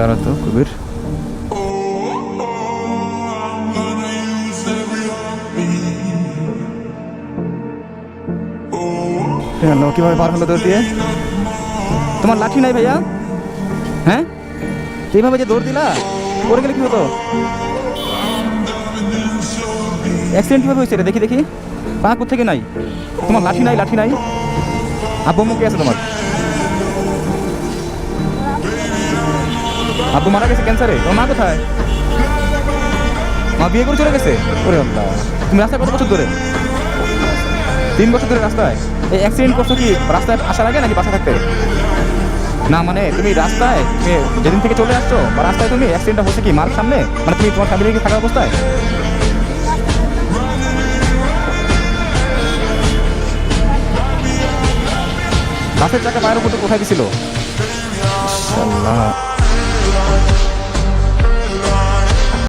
দাঁড়া তো কবির। কেন কিভাবে পার হলো দৌড় দিয়ে? তোমার লাঠি নাই ভাইয়া? হ্যাঁ, এইভাবে যে দৌড় দিলা, পড়ে গেলে কি হতো? অ্যাক্সিডেন্ট কীভাবে হয়েছে রে? দেখি দেখি, পা কোথেকে নাই? তোমার লাঠি নাই? লাঠি নাই? আব্বু মুখে আছে তোমার? আব্বু মারা গেছে ক্যান্সারে। তোমার মা কোথায়? মা বিয়ে করে চলে গেছে? ওরে আল্লাহ, তুমি রাস্তায় কত বছর ধরে? 3 বছর ধরে রাস্তায়? এই অ্যাক্সিডেন্ট করছো কি রাস্তায় আসার আগে নাকি বাসা থাকতে? না মানে তুমি রাস্তায় যেদিন থেকে চলে আসছো বা রাস্তায় তুমি অ্যাক্সিডেন্টটা হচ্ছে কি মার সামনে? মানে তুমি তোমার ফ্যামিলি কি থাকা অবস্থায়? বাসের চাকা পায়ের উপর কোথায় দিছিল? ইনশাআল্লাহ।